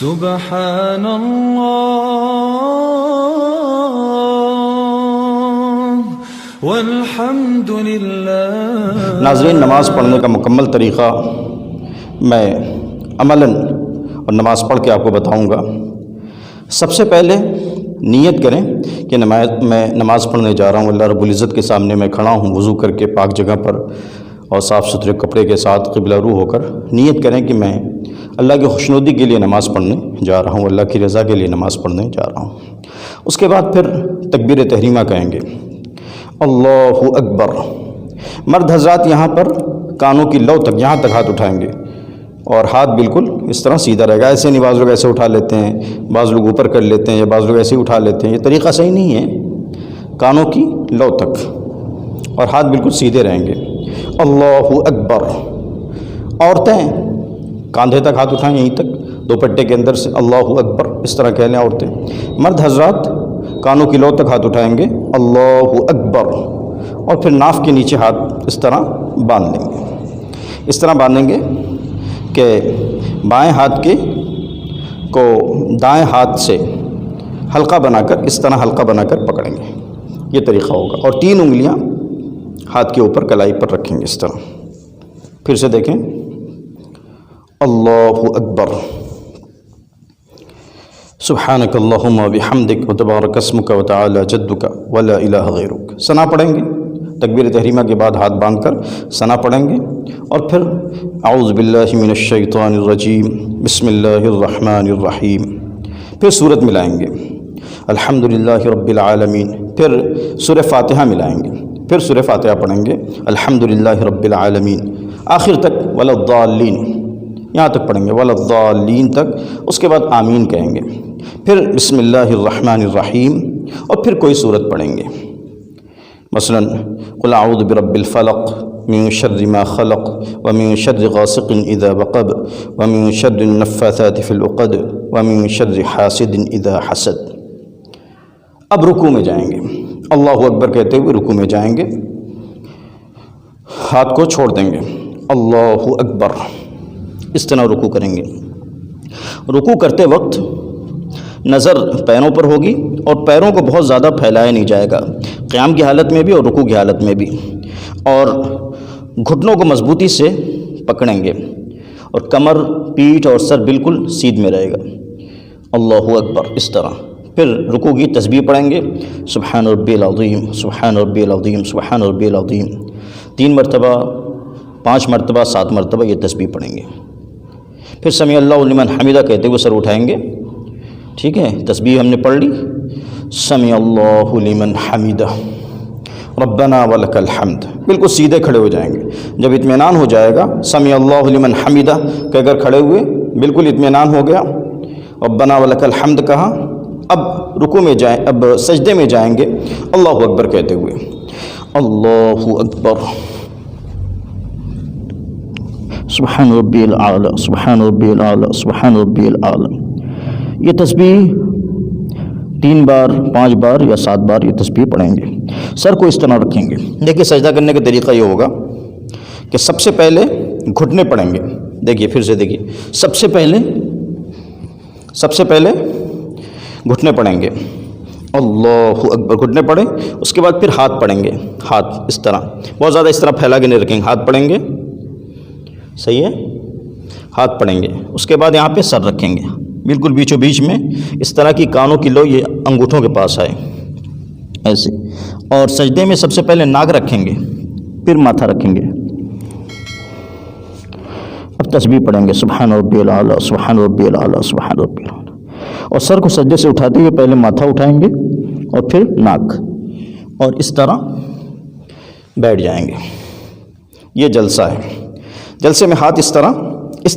سبحان اللہ والحمد للہ۔ ناظرین، نماز پڑھنے کا مکمل طریقہ میں عملاً اور نماز پڑھ کے آپ کو بتاؤں گا۔ سب سے پہلے نیت کریں کہ میں نماز پڑھنے جا رہا ہوں، اللہ رب العزت کے سامنے میں کھڑا ہوں وضو کر کے پاک جگہ پر اور صاف ستھرے کپڑے کے ساتھ قبلہ رو ہو کر نیت کریں کہ میں اللہ کی خوشنودی کے لیے نماز پڑھنے جا رہا ہوں، اللہ کی رضا کے لیے نماز پڑھنے جا رہا ہوں۔ اس کے بعد پھر تکبیر تحریمہ کہیں گے، اللہ اکبر۔ مرد حضرات یہاں پر کانوں کی لو تک، یہاں تک ہاتھ اٹھائیں گے اور ہاتھ بالکل اس طرح سیدھا رہے گا۔ ایسے نہیں، بعض لوگ ایسے اٹھا لیتے ہیں، بعض لوگ اوپر کر لیتے ہیں، یا بعض لوگ ایسے ہی اٹھا لیتے ہیں، یہ طریقہ صحیح نہیں ہے۔ کانوں کی لو تک اور ہاتھ بالکل سیدھے رہیں گے، اللہ اکبر۔ عورتیں کاندھے تک ہاتھ اٹھائیں، یہیں تک دوپٹے کے اندر سے اللہ اکبر اس طرح کہہ لیں عورتیں۔ مرد حضرات کانوں کی لو تک ہاتھ اٹھائیں گے، اللہ اکبر، اور پھر ناف کے نیچے ہاتھ اس طرح باندھ لیں گے۔ اس طرح باندھیں گے کہ بائیں ہاتھ کو دائیں ہاتھ سے حلقہ بنا کر، اس طرح حلقہ بنا کر پکڑیں گے، یہ طریقہ ہوگا۔ اور 3 انگلیاں ہاتھ کے اوپر کلائی پر رکھیں گے اس طرح۔ پھر سے دیکھیں، اللہ اکبر، سبحانک اللہم وبحمدک وتبارک اسمک وتعالی جدک ولا الہ غیرک۔ ثنا پڑھیں گے، تکبیر تحریمہ کے بعد ہاتھ باندھ کر ثنا پڑھیں گے، اور پھر اعوذ باللہ من الشیطان الرجیم بسم اللہ الرحمن الرحیم، پھر سورت ملائیں گے الحمدللہ رب العالمین، پھر سورہ فاتحہ ملائیں گے، پھر سورہ فاتحہ پڑھیں گے الحمدللہ رب العالمین، آخر تک ولا الضالین، یہاں تک پڑھیں گے ولا الضالین تک۔ اس کے بعد آمین کہیں گے، پھر بسم اللہ الرحمن الرحیم، اور پھر کوئی سورت پڑھیں گے، مثلا قل اعوذ برب الفلق من شر ما خلق ومن شر غاسق اذا وقب ومن شر النفاثات في العقد ومن شر حاسد اذا حسد۔ اب رکوع میں جائیں گے، اللہ اکبر کہتے ہوئے رکوع میں جائیں گے، ہاتھ کو چھوڑ دیں گے، اللہ اکبر، اس طرح رکوع کریں گے۔ رکوع کرتے وقت نظر پیروں پر ہوگی، اور پیروں کو بہت زیادہ پھیلایا نہیں جائے گا، قیام کی حالت میں بھی اور رکوع کی حالت میں بھی، اور گھٹنوں کو مضبوطی سے پکڑیں گے، اور کمر، پیٹھ اور سر بالکل سیدھ میں رہے گا، اللہ اکبر، اس طرح۔ پھر رکوع کی تسبیح پڑھیں گے، سبحان ربی العظیم، سبحان ربی العظیم، سبحان ربی العظیم، 3 مرتبہ، 5 مرتبہ، 7 مرتبہ یہ تسبیح پڑھیں گے۔ پھر سمیع اللہ لمن حمیدہ کہتے ہوئے سر اٹھائیں گے، ٹھیک ہے، تسبیح ہم نے پڑھ لی، سمیع اللہ لمن حمیدہ ربنا ولک الحمد، بالکل سیدھے کھڑے ہو جائیں گے۔ جب اطمینان ہو جائے گا، سمیع اللہ لمن حمیدہ کہہ کر کھڑے ہوئے، بالکل اطمینان ہو گیا، ربنا ولک الحمد کہا، اب رکوع میں جائیں، اب سجدے میں جائیں گے اللہ اکبر کہتے ہوئے، اللہ اکبر، سبحان ربی العالی، سبحان ربی العالی، سبحان ربی العالی۔ یہ تسبیح 3 بار، 5 بار یا 7 بار یہ تسبیح پڑھیں گے۔ سر کو اس طرح رکھیں گے۔ دیکھیے سجدہ کرنے کا طریقہ یہ ہوگا کہ سب سے پہلے گھٹنے پڑیں گے، دیکھیے پھر سے دیکھیے، سب سے پہلے گھٹنے پڑیں گے، اللہ اکبر، گھٹنے پڑیں، اس کے بعد پھر ہاتھ پڑیں گے، ہاتھ اس طرح، بہت زیادہ اس طرح پھیلا کے نہیں رکھیں گے، ہاتھ پڑیں گے، صحیح ہے، ہاتھ پڑیں گے، اس کے بعد یہاں پہ سر رکھیں گے، بالکل بیچوں بیچ میں، اس طرح کی کانوں کی لو یہ انگوٹھوں کے پاس آئے، ایسے، اور سجدے میں سب سے پہلے ناک رکھیں گے، پھر ماتھا رکھیں گے۔ اب تسبیح پڑھیں گے، سبحان ربی العالی، سبحان ربی العالی، سبحان ربی العالی، اور سر کو سجدے سے اٹھاتے ہوئے پہلے ماتھا اٹھائیں گے اور پھر ناک، اور اس طرح بیٹھ جائیں گے۔ یہ جلسہ ہے۔ جلسے میں ہاتھ اس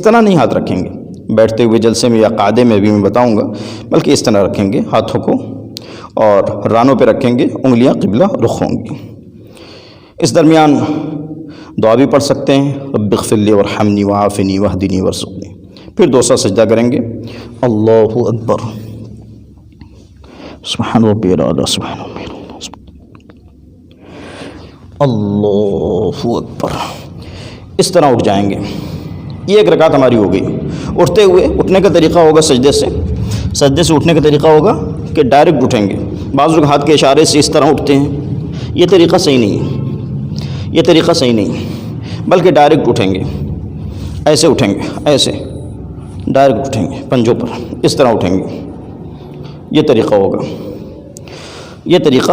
طرح نہیں ہاتھ رکھیں گے، بیٹھتے ہوئے جلسے میں یا قعدے میں بھی میں بتاؤں گا، بلکہ اس طرح رکھیں گے ہاتھوں کو، اور رانوں پہ رکھیں گے، انگلیاں قبلہ رخ ہوں گی۔ اس درمیان دعا بھی پڑھ سکتے ہیں، رب اغفر لی وارحمنی وعافنی واہدنی وارزقنی۔ پھر دوسرا سجدہ کریں گے، اللہ اکبر، سبحان ربی العالی، سبحان ربی العالی، اللہ اکبر، اس طرح اٹھ جائیں گے۔ یہ ایک رکعت ہماری ہو گئی۔ اٹھتے ہوئے اٹھنے کا طریقہ ہوگا سجدے سے اٹھنے کا طریقہ ہوگا کہ ڈائریکٹ اٹھیں گے. بعض لوگ ہاتھ کے اشارے سے اس طرح اٹھتے ہیں، یہ طریقہ صحیح نہیں ہے، بلکہ ڈائریکٹ اٹھیں گے، ایسے اٹھیں گے، ایسے ڈائریکٹ اٹھیں گے، پنجوں پر اس طرح اٹھیں گے. یہ طریقہ ہوگا، یہ طریقہ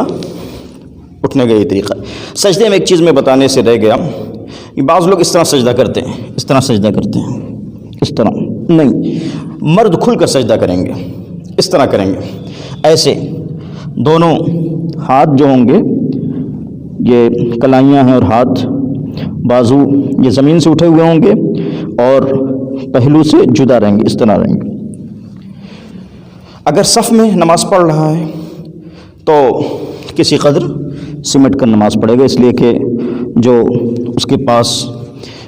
اٹھنے کا یہ طریقہ. سجدے میں ایک چیز میں بتانے سے رہ گیا، بعض لوگ اس طرح سجدہ کرتے ہیں، اس طرح نہیں، مرد کھل کر سجدہ کریں گے، اس طرح کریں گے، ایسے دونوں ہاتھ جو ہوں گے، یہ کلائیاں ہیں اور ہاتھ بازو یہ زمین سے اٹھے ہوئے ہوں گے اور پہلو سے جدا رہیں گے، اس طرح رہیں گے. اگر صف میں نماز پڑھ رہا ہے تو کسی قدر سمٹ کر نماز پڑھے گا، اس لیے کہ جو اس کے پاس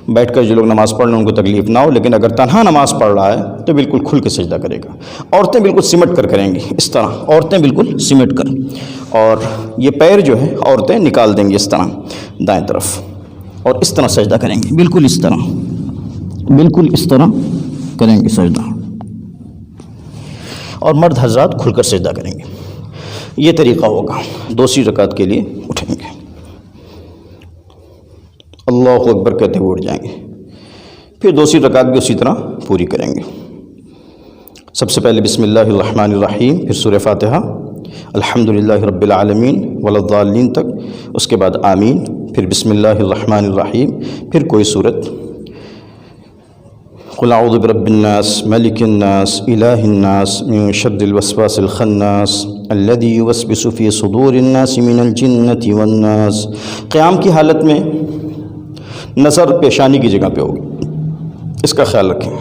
بیٹھ کر جو لوگ نماز پڑھ رہے ہیں ان کو تکلیف نہ ہو. لیکن اگر تنہا نماز پڑھ رہا ہے تو بالکل کھل کے سجدہ کرے گا. عورتیں بالکل سمٹ کر کریں گی، اس طرح عورتیں بالکل سمٹ کر، اور یہ پیر جو ہے عورتیں نکال دیں گی اس طرح دائیں طرف، اور اس طرح سجدہ کریں گے، بالکل اس طرح کریں گے سجدہ. اور مرد حضرات کھل کر سجدہ کریں گے. یہ طریقہ ہوگا. دوسری رکعت کے لیے اٹھیں گے، اللہ اکبر کہتے ہوئے اٹھ جائیں گے. پھر دوسری رکعت بھی اسی طرح پوری کریں گے. سب سے پہلے بسم اللہ الرحمن الرحیم، پھر سورہ فاتحہ، الحمدللہ رب العالمین ولا الضالین تک، اس کے بعد آمین، پھر بسم اللہ الرحمن الرحیم، پھر کوئی سورت، قل اعوذ برب الناس ملک الناس الہ الناس من شر الوسواس الخناس الذی یوسوس فی صدور الناس من الجنۃ والناس. قیام کی حالت میں نظر پیشانی کی جگہ پہ ہوگی، اس کا خیال رکھیں.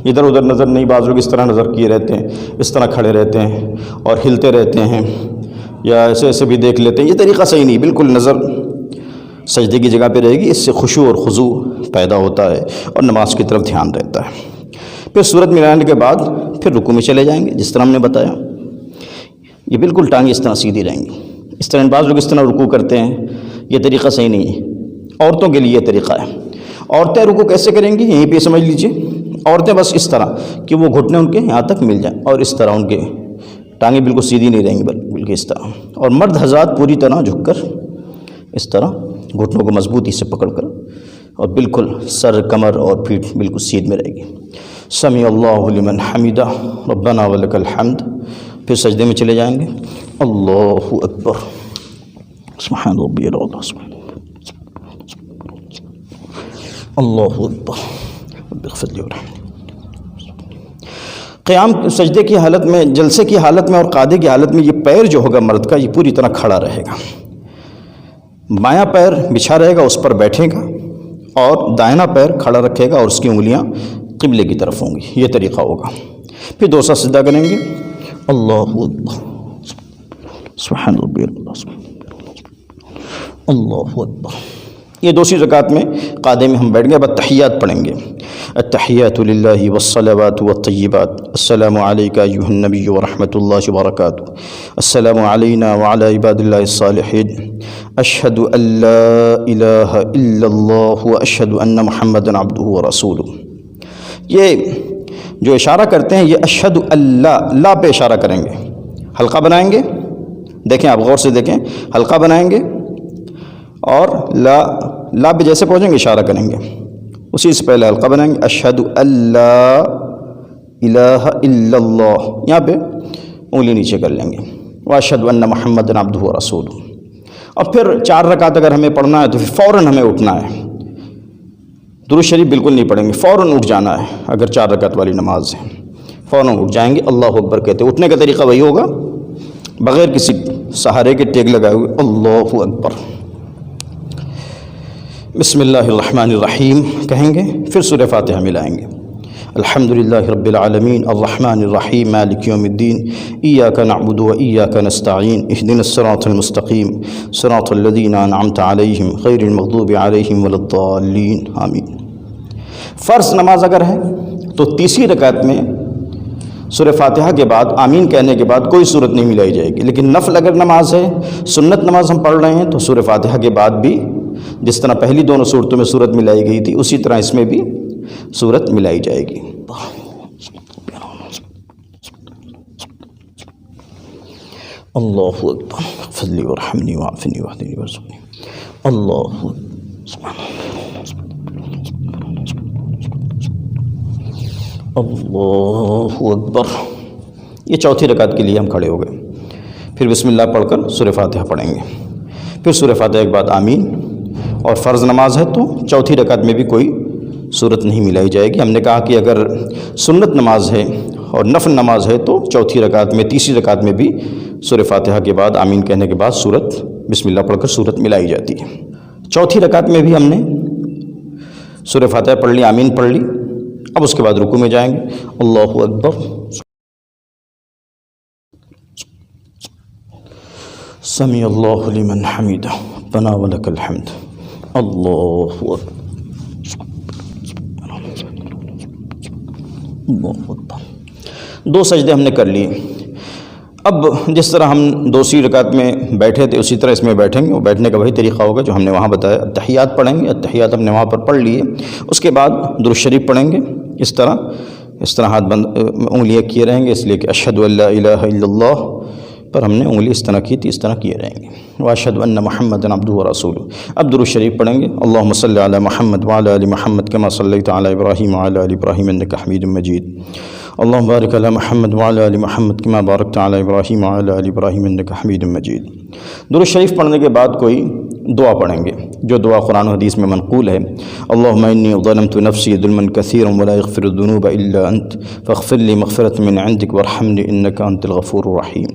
ادھر ادھر نظر نہیں، بعض لوگ اس طرح نظر کیے رہتے ہیں، اس طرح کھڑے رہتے ہیں اور ہلتے رہتے ہیں یا ایسے بھی دیکھ لیتے ہیں. یہ طریقہ صحیح نہیں، بالکل نظر سجدے کی جگہ پہ رہے گی. اس سے خشوع اور خضوع پیدا ہوتا ہے اور نماز کی طرف دھیان رہتا ہے. پھر سورت ملانے کے بعد پھر رکوع میں چلے جائیں گے، جس طرح ہم نے بتایا. یہ بالکل ٹانگیں اس طرح سیدھی رہیں گی. اس طرح بعض لوگ اس طرح رکوع کرتے ہیں، یہ طریقہ صحیح نہیں ہے. عورتوں کے لیے یہ طریقہ ہے. عورتیں رکوع کیسے کریں گی یہیں پہ سمجھ لیجئے. عورتیں بس اس طرح کہ وہ گھٹنے ان کے یہاں تک مل جائیں، اور اس طرح ان کے ٹانگیں بالکل سیدھی نہیں رہیں گی بلکہ اس طرح. اور مرد حضرات پوری طرح جھک کر اس طرح گھٹنوں کو مضبوطی سے پکڑ کر، اور بالکل سر، کمر اور پیٹھ بالکل سیدھ میں رہے گی. سمیع اللہ لمن حمیدہ ربنا ولک الحمد. پھر سجدے میں چلے جائیں گے. اللہ اکبر، سبحان ربی الاعلی، اللہ اکبر رب اغفر لی ورحمنی. قیام سجدے کی حالت میں، جلسے کی حالت میں اور قعدے کی حالت میں یہ پیر جو ہوگا مرد کا، یہ پوری طرح کھڑا رہے گا. بایاں پیر بچھا رہے گا، اس پر بیٹھے گا، اور دائنا پیر کھڑا رکھے گا اور اس کی انگلیاں قبلے کی طرف ہوں گی. یہ طریقہ ہوگا. پھر دوسرا سجدہ کریں گے. اللہ اکبر، سبحان ربی الاعلی، اللہ اکبر. یہ دوسری رکعت میں قعدے میں ہم بیٹھ گئے. اب تحیات پڑھیں گے. التحیات للہ والصلوات والطیبات، السلام علیک ایھا النبی ورحمۃ اللہ وبرکاتہ، السلام علینا وعلی عباد اللہ الصالحین، اشہد ان لا الہ الا اللہ واشہد ان محمدا عبدہ ورسولہ. یہ جو اشارہ کرتے ہیں، یہ اشہد اللہ، لا پہ اشارہ کریں گے. حلقہ بنائیں گے، دیکھیں آپ غور سے دیکھیں، حلقہ بنائیں گے اور لا پہ جیسے پہنچیں گے اشارہ کریں گے، اسی سے پہلے حلقہ بنائیں گے. اشہد اللہ الہ الا اللہ، یہاں پہ انگلی نیچے کر لیں گے. واشہد ان محمد عبدہ ورسولہ. اور پھر 4 رکعت اگر ہمیں پڑھنا ہے تو پھر فوراً ہمیں اٹھنا ہے. درود شریف بالکل نہیں پڑھیں گے، فوراً اٹھ جانا ہے. اگر 4 رکعت والی نماز ہے فوراً اٹھ جائیں گے. اللہ اکبر کہتے. اٹھنے کا طریقہ وہی ہوگا، بغیر کسی سہارے کے ٹیک لگائے ہوئے. اللہ اکبر. بسم اللہ الرحمن الرحیم کہیں گے. پھر سورہ فاتحہ ملائیں گے. الحمدللہ رب العالمین الرحمن الرحیم مالک یوم الدین ایاک نعبد و ایاک نستعین اہدنا الصراط المستقیم صراط الذین انعمت علیہم غیر المغضوب علیہم ولا الضالین آمین. فرض نماز اگر ہے تو تیسری رکعت میں سورہ فاتحہ کے بعد آمین کہنے کے بعد کوئی صورت نہیں ملائی جائے گی. لیکن نفل اگر نماز ہے، سنت نماز ہم پڑھ رہے ہیں، تو سورہ فاتحہ کے بعد بھی جس طرح پہلی دونوں صورتوں میں صورت ملائی گئی تھی، اسی طرح اس میں بھی صورت ملائی جائے گی. اللہ اکبر اغفر لی ورحمنی وعافنی واہدنی وارزقنی اللہ سبحان اللہ اکبر۔ یہ چوتھی رکعت کے لیے ہم کھڑے ہو گئے، پھر بسم اللہ پڑھ کر سورہ فاتحہ پڑھیں گے، پھر سورہ فاتحہ کے بعد آمین، اور فرض نماز ہے تو چوتھی رکعت میں بھی کوئی صورت نہیں ملائی جائے گی۔ ہم نے کہا کہ اگر سنت نماز ہے اور نفل نماز ہے تو چوتھی رکعت میں تیسری رکعت میں بھی سورہ فاتحہ کے بعد آمین کہنے کے بعد سورت بسم اللہ پڑھ کر سورت ملائی جاتی ہے۔ چوتھی رکعت میں بھی ہم نے سورہ فاتحہ پڑھ لی، آمین پڑھ لی، اب اس کے بعد رکوع میں جائیں گے۔ اللہ اکبر، سمیع اللہ لمن حمیدہ، ربنا ولک الحمد، اللہ اکبر، اللہ اکبر۔ دو سجدے ہم نے کر لیے۔ اب جس طرح ہم دوسری رکعت میں بیٹھے تھے اسی طرح اس میں بیٹھیں گے، وہ بیٹھنے کا وہی طریقہ ہوگا جو ہم نے وہاں بتایا۔ التحیات پڑھیں گے، التحیات ہم نے وہاں پر پڑھ لیے، اس کے بعد درود شریف پڑھیں گے، اس طرح ہاتھ بند انگلیاں کیے رہیں گے، اس لیے کہ اشہد ان لا الہ الا اللہ پر ہم نے انگلی اس طرح کی تھی، اس طرح کیے رہیں گے۔ واشہد ان محمدا عبدہ ورسولہ۔ اب درود شریف پڑھیں گے، اللہم صلی علی محمد وعلی آل محمد کما صلیت علی ابراہیم وعلی آل ابراہیم انک حمید مجید، اللہم بارک علی محمد وعلی آل محمد کما بارکت علی ابراہیم وعلی آل ابراہیم انک حمید مجید۔ درود شریف پڑھنے کے بعد کوئی دعا پڑھیں گے جو دعا قرآن و حدیث میں منقول ہے۔ اللہم انی ظلمت نفسی ظلما کثیرا ولا یغفر الذنوب الا انت فاغفر لی مغفرۃ من عندک وارحمنی انک انت الغفور الرحیم۔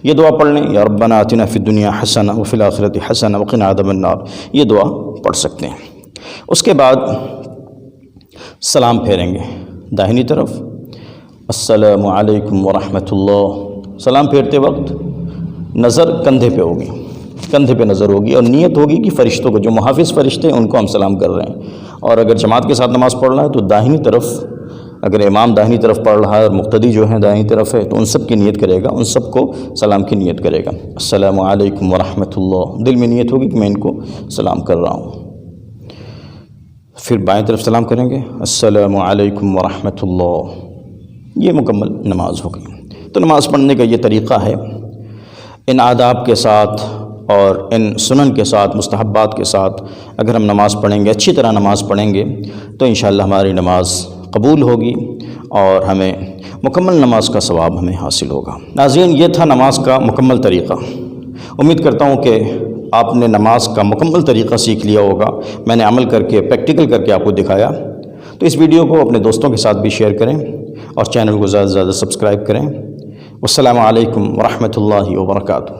یہ دعا پڑھ لیں، یا ربنا آتنا فی الدنیا حسنہ وفی الآخرۃ حسنہ وقنا عذاب النار، یہ دعا پڑھ سکتے ہیں۔ اس کے بعد سلام پھیریں گے داہنی طرف، السلام علیکم ورحمۃ اللہ۔ سلام پھیرتے وقت نظر کندھے پہ ہوگی، کندھے پہ نظر ہوگی، اور نیت ہوگی کہ فرشتوں کو، جو محافظ فرشتے ہیں ان کو ہم سلام کر رہے ہیں۔ اور اگر جماعت کے ساتھ نماز پڑھ رہا ہے تو داہنی طرف، اگر امام داہنی طرف پڑھ رہا ہے اور مقتدی جو ہیں داہنی طرف ہے تو ان سب کی نیت کرے گا، ان سب کو سلام کی نیت کرے گا۔ السلام علیکم ورحمۃ اللہ، دل میں نیت ہوگی کہ میں ان کو سلام کر رہا ہوں۔ پھر بائیں طرف سلام کریں گے، السلام علیکم ورحمۃ اللہ۔ یہ مکمل نماز ہو گئی۔ تو نماز پڑھنے کا یہ طریقہ ہے، ان آداب کے ساتھ اور ان سنن کے ساتھ، مستحبات کے ساتھ اگر ہم نماز پڑھیں گے، اچھی طرح نماز پڑھیں گے تو انشاءاللہ ہماری نماز قبول ہوگی اور ہمیں مکمل نماز کا ثواب ہمیں حاصل ہوگا۔ ناظرین، یہ تھا نماز کا مکمل طریقہ۔ امید کرتا ہوں کہ آپ نے نماز کا مکمل طریقہ سیکھ لیا ہوگا۔ میں نے عمل کر کے، پریکٹیکل کر کے آپ کو دکھایا۔ تو اس ویڈیو کو اپنے دوستوں کے ساتھ بھی شیئر کریں اور چینل کو زیادہ سے زیادہ سبسکرائب کریں۔ والسلام علیکم ورحمۃ اللہ وبرکاتہ۔